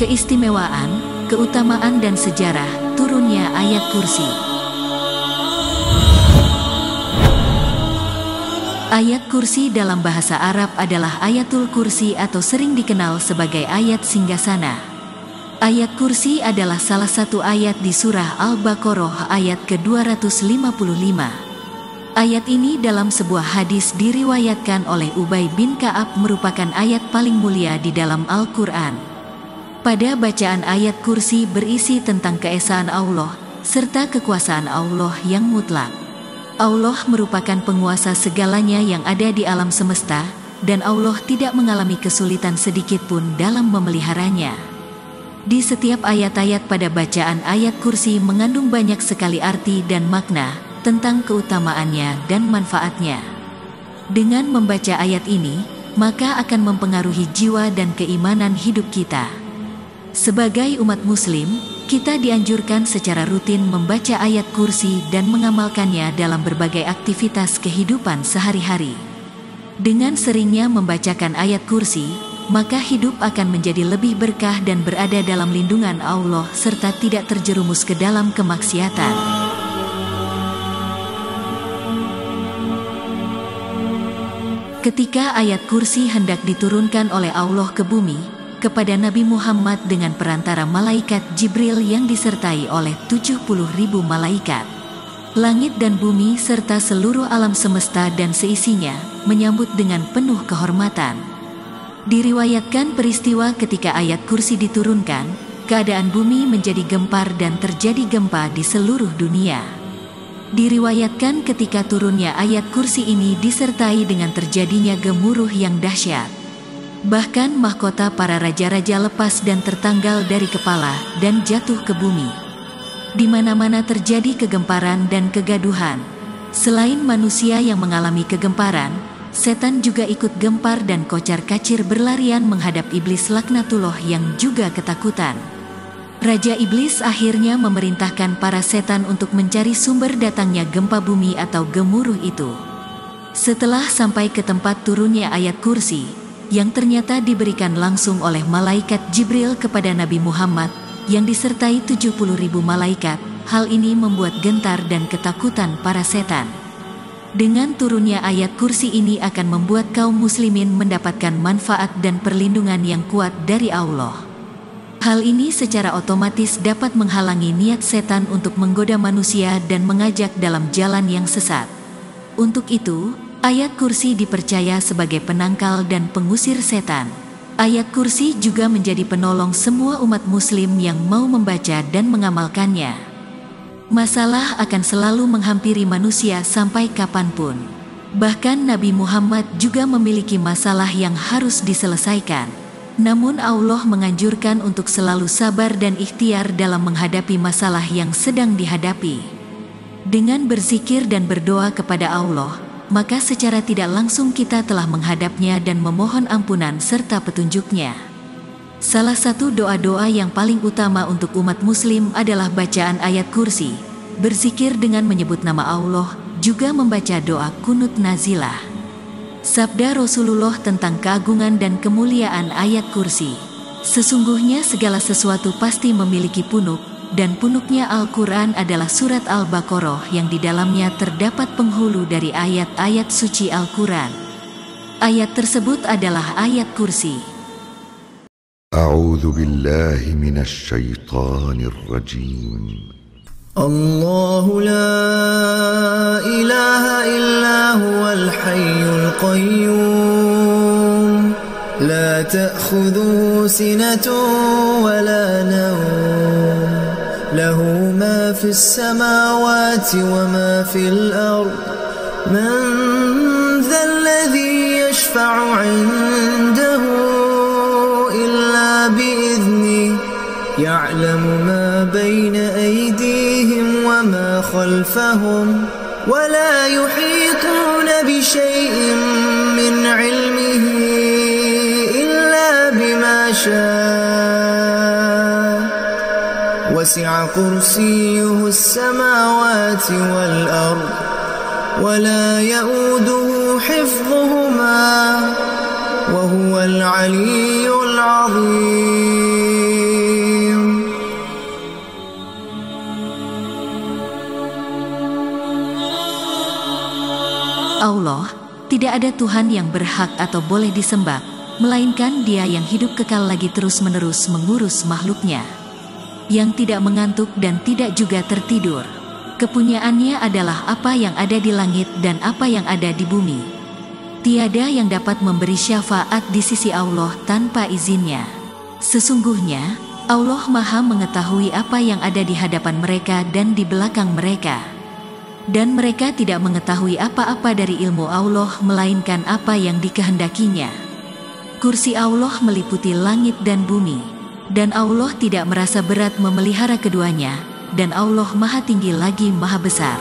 Keistimewaan, keutamaan dan sejarah turunnya ayat kursi. Ayat kursi dalam bahasa Arab adalah ayatul kursi atau sering dikenal sebagai ayat singgasana. Ayat kursi adalah salah satu ayat di surah Al-Baqarah ayat ke-255. Ayat ini dalam sebuah hadis diriwayatkan oleh Ubay bin Ka'ab merupakan ayat paling mulia di dalam Al-Quran. Pada bacaan ayat kursi berisi tentang keesaan Allah, serta kekuasaan Allah yang mutlak. Allah merupakan penguasa segalanya yang ada di alam semesta, dan Allah tidak mengalami kesulitan sedikitpun dalam memeliharanya. Di setiap ayat-ayat pada bacaan ayat kursi mengandung banyak sekali arti dan makna tentang keutamaannya dan manfaatnya. Dengan membaca ayat ini, maka akan mempengaruhi jiwa dan keimanan hidup kita. Sebagai umat muslim, kita dianjurkan secara rutin membaca ayat kursi dan mengamalkannya dalam berbagai aktivitas kehidupan sehari-hari. Dengan seringnya membacakan ayat kursi, maka hidup akan menjadi lebih berkah dan berada dalam lindungan Allah serta tidak terjerumus ke dalam kemaksiatan. Ketika ayat kursi hendak diturunkan oleh Allah ke bumi, kepada Nabi Muhammad dengan perantara malaikat Jibril yang disertai oleh 70.000 malaikat. Langit dan bumi serta seluruh alam semesta dan seisinya menyambut dengan penuh kehormatan. Diriwayatkan peristiwa ketika ayat kursi diturunkan, keadaan bumi menjadi gempar dan terjadi gempa di seluruh dunia. Diriwayatkan ketika turunnya ayat kursi ini disertai dengan terjadinya gemuruh yang dahsyat. Bahkan mahkota para raja-raja lepas dan tertanggal dari kepala dan jatuh ke bumi. Di mana-mana terjadi kegemparan dan kegaduhan. Selain manusia yang mengalami kegemparan, setan juga ikut gempar dan kocar-kacir berlarian menghadap iblis laknatullah yang juga ketakutan. Raja iblis akhirnya memerintahkan para setan untuk mencari sumber datangnya gempa bumi atau gemuruh itu. Setelah sampai ke tempat turunnya ayat kursi, yang ternyata diberikan langsung oleh malaikat Jibril kepada Nabi Muhammad, yang disertai 70.000 malaikat, hal ini membuat gentar dan ketakutan para setan. Dengan turunnya ayat kursi ini akan membuat kaum muslimin mendapatkan manfaat dan perlindungan yang kuat dari Allah. Hal ini secara otomatis dapat menghalangi niat setan untuk menggoda manusia dan mengajak dalam jalan yang sesat. Untuk itu, ayat kursi dipercaya sebagai penangkal dan pengusir setan. Ayat kursi juga menjadi penolong semua umat muslim yang mau membaca dan mengamalkannya. Masalah akan selalu menghampiri manusia sampai kapanpun. Bahkan Nabi Muhammad juga memiliki masalah yang harus diselesaikan. Namun Allah menganjurkan untuk selalu sabar dan ikhtiar dalam menghadapi masalah yang sedang dihadapi. Dengan berzikir dan berdoa kepada Allah, maka secara tidak langsung kita telah menghadapnya dan memohon ampunan serta petunjuknya. Salah satu doa-doa yang paling utama untuk umat muslim adalah bacaan ayat kursi, berzikir dengan menyebut nama Allah, juga membaca doa kunut nazilah. Sabda Rasulullah tentang keagungan dan kemuliaan ayat kursi. Sesungguhnya segala sesuatu pasti memiliki punuk, dan punuknya Al-Quran adalah surat Al-Baqarah yang di dalamnya terdapat penghulu dari ayat-ayat suci Al-Quran. Ayat tersebut adalah ayat kursi. A'udzu billahi minasy syaithanir rajim. Allahu la ilaha illa huwal hayyul qayyum, la ta'khudhuhu sinatun wa la nawm. له ما في السماوات وما في الأرض من ذا الذي يشفع عنده إلا بإذنه يعلم ما بين أيديهم وما خلفهم ولا يحيطون بشيء من علمه إلا بما شاء وسع كرسيه السماوات والأرض ولا يؤوده حفظهما وهو العلي العظيم. Allah, tidak ada Tuhan yang berhak atau boleh disembah, melainkan Dia yang hidup kekal lagi terus-menerus mengurus makhluknya, yang tidak mengantuk dan tidak juga tertidur. Kepunyaannya adalah apa yang ada di langit dan apa yang ada di bumi. Tiada yang dapat memberi syafaat di sisi Allah tanpa izinnya. Sesungguhnya, Allah Maha mengetahui apa yang ada di hadapan mereka dan di belakang mereka. Dan mereka tidak mengetahui apa-apa dari ilmu Allah melainkan apa yang dikehendakinya. Kursi Allah meliputi langit dan bumi, dan Allah tidak merasa berat memelihara keduanya, dan Allah Maha Tinggi lagi Maha Besar.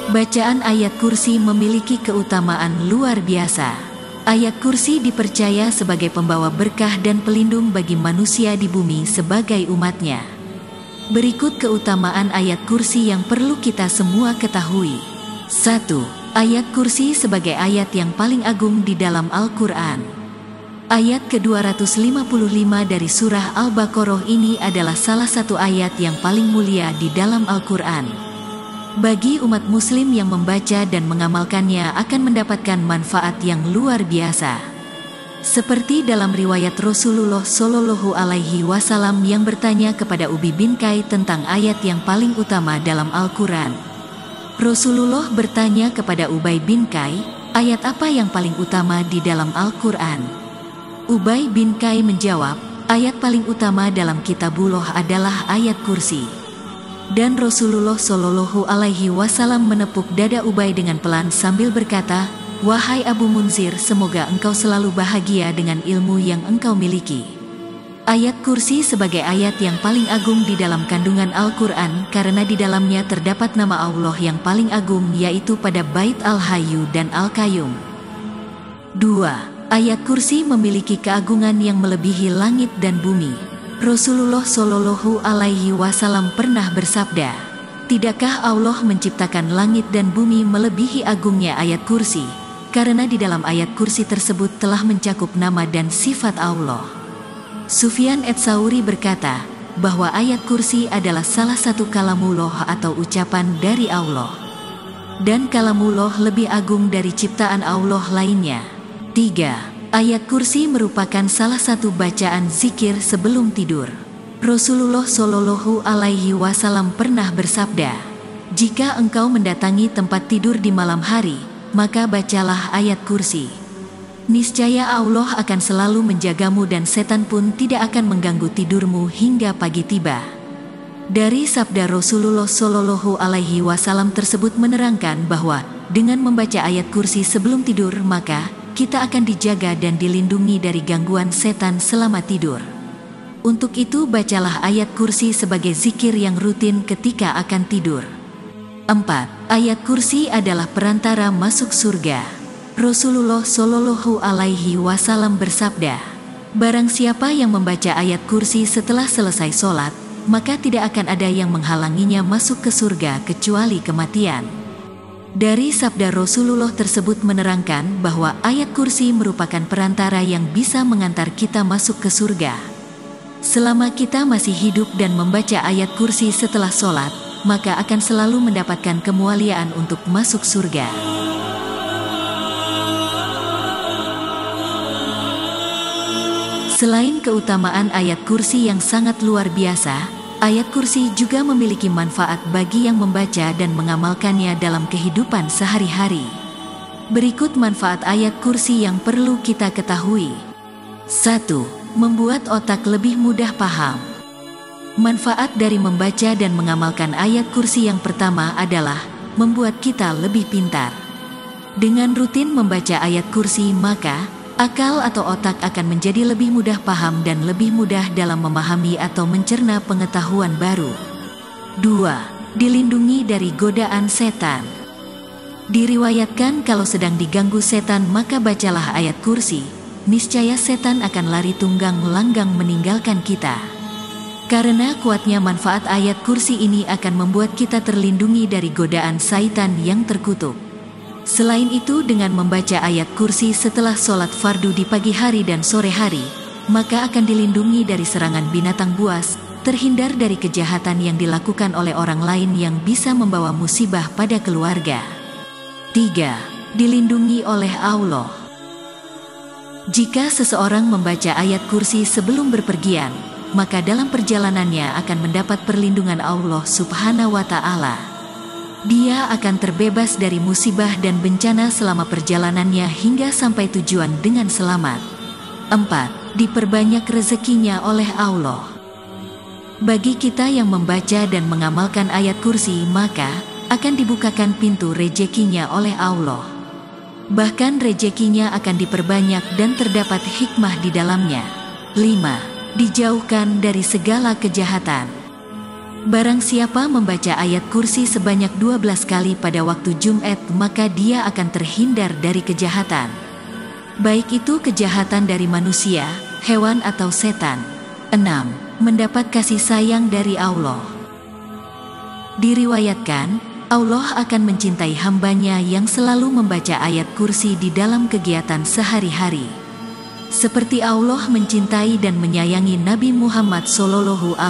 Bacaan ayat kursi memiliki keutamaan luar biasa. Ayat kursi dipercaya sebagai pembawa berkah dan pelindung bagi manusia di bumi sebagai umatnya. Berikut keutamaan ayat kursi yang perlu kita semua ketahui. 1. Ayat kursi sebagai ayat yang paling agung di dalam Al-Quran. Ayat ke-255 dari surah Al-Baqarah ini adalah salah satu ayat yang paling mulia di dalam Al-Quran. Bagi umat muslim yang membaca dan mengamalkannya akan mendapatkan manfaat yang luar biasa. Seperti dalam riwayat Rasulullah Shallallahu Alaihi Wasallam yang bertanya kepada Ubay bin Ka'b tentang ayat yang paling utama dalam Al-Quran. Rasulullah bertanya kepada Ubay bin Ka'b, ayat apa yang paling utama di dalam Al-Quran? Ubay bin Ka'b menjawab, ayat paling utama dalam kitabullah adalah ayat kursi. Dan Rasulullah Shallallahu Alaihi Wasallam menepuk dada Ubay dengan pelan sambil berkata, wahai Abu Munzir, semoga engkau selalu bahagia dengan ilmu yang engkau miliki. Ayat kursi sebagai ayat yang paling agung di dalam kandungan Al-Quran karena di dalamnya terdapat nama Allah yang paling agung, yaitu pada Bait Al-Hayyu dan Al-Qayyum. 2. Ayat kursi memiliki keagungan yang melebihi langit dan bumi. Rasulullah Shallallahu Alaihi Wasallam pernah bersabda, tidakkah Allah menciptakan langit dan bumi melebihi agungnya ayat kursi? Karena di dalam ayat kursi tersebut telah mencakup nama dan sifat Allah. Sufyan Ats-Tsauri berkata, bahwa ayat kursi adalah salah satu kalamullah atau ucapan dari Allah. Dan kalamullah lebih agung dari ciptaan Allah lainnya. 3. Ayat kursi merupakan salah satu bacaan zikir sebelum tidur. Rasulullah Shallallahu Alaihi Wasallam pernah bersabda, jika engkau mendatangi tempat tidur di malam hari, maka bacalah ayat kursi. Niscaya Allah akan selalu menjagamu dan setan pun tidak akan mengganggu tidurmu hingga pagi tiba. Dari sabda Rasulullah Shallallahu Alaihi Wasallam tersebut menerangkan bahwa dengan membaca ayat kursi sebelum tidur maka kita akan dijaga dan dilindungi dari gangguan setan selama tidur. Untuk itu bacalah ayat kursi sebagai zikir yang rutin ketika akan tidur. 4. Ayat kursi adalah perantara masuk surga. Rasulullah Shallallahu Alaihi Wasallam bersabda, barang siapa yang membaca ayat kursi setelah selesai sholat, maka tidak akan ada yang menghalanginya masuk ke surga kecuali kematian. Dari sabda Rasulullah tersebut menerangkan bahwa ayat kursi merupakan perantara yang bisa mengantar kita masuk ke surga. Selama kita masih hidup dan membaca ayat kursi setelah sholat, maka akan selalu mendapatkan kemuliaan untuk masuk surga. Selain keutamaan ayat kursi yang sangat luar biasa, ayat kursi juga memiliki manfaat bagi yang membaca dan mengamalkannya dalam kehidupan sehari-hari. Berikut manfaat ayat kursi yang perlu kita ketahui. 1. Membuat otak lebih mudah paham. Manfaat dari membaca dan mengamalkan ayat kursi yang pertama adalah membuat kita lebih pintar. Dengan rutin membaca ayat kursi maka akal atau otak akan menjadi lebih mudah paham dan lebih mudah dalam memahami atau mencerna pengetahuan baru. 2. Dilindungi dari godaan setan. Diriwayatkan kalau sedang diganggu setan maka bacalah ayat kursi, niscaya setan akan lari tunggang langgang meninggalkan kita. Karena kuatnya manfaat ayat kursi ini akan membuat kita terlindungi dari godaan syaitan yang terkutuk. Selain itu, dengan membaca ayat kursi setelah sholat fardu di pagi hari dan sore hari, maka akan dilindungi dari serangan binatang buas, terhindar dari kejahatan yang dilakukan oleh orang lain yang bisa membawa musibah pada keluarga. 3. Dilindungi oleh Allah. Jika seseorang membaca ayat kursi sebelum berpergian, maka dalam perjalanannya akan mendapat perlindungan Allah Subhanahu wa Ta'ala. Dia akan terbebas dari musibah dan bencana selama perjalanannya hingga sampai tujuan dengan selamat. 4. Diperbanyak rezekinya oleh Allah. Bagi kita yang membaca dan mengamalkan ayat kursi, maka akan dibukakan pintu rezekinya oleh Allah. Bahkan rezekinya akan diperbanyak dan terdapat hikmah di dalamnya. 5. Dijauhkan dari segala kejahatan. Barang siapa membaca ayat kursi sebanyak 12 kali pada waktu Jumat, maka dia akan terhindar dari kejahatan. Baik itu kejahatan dari manusia, hewan atau setan. 6. Mendapat kasih sayang dari Allah. Diriwayatkan, Allah akan mencintai hambanya yang selalu membaca ayat kursi di dalam kegiatan sehari-hari. Seperti Allah mencintai dan menyayangi Nabi Muhammad SAW.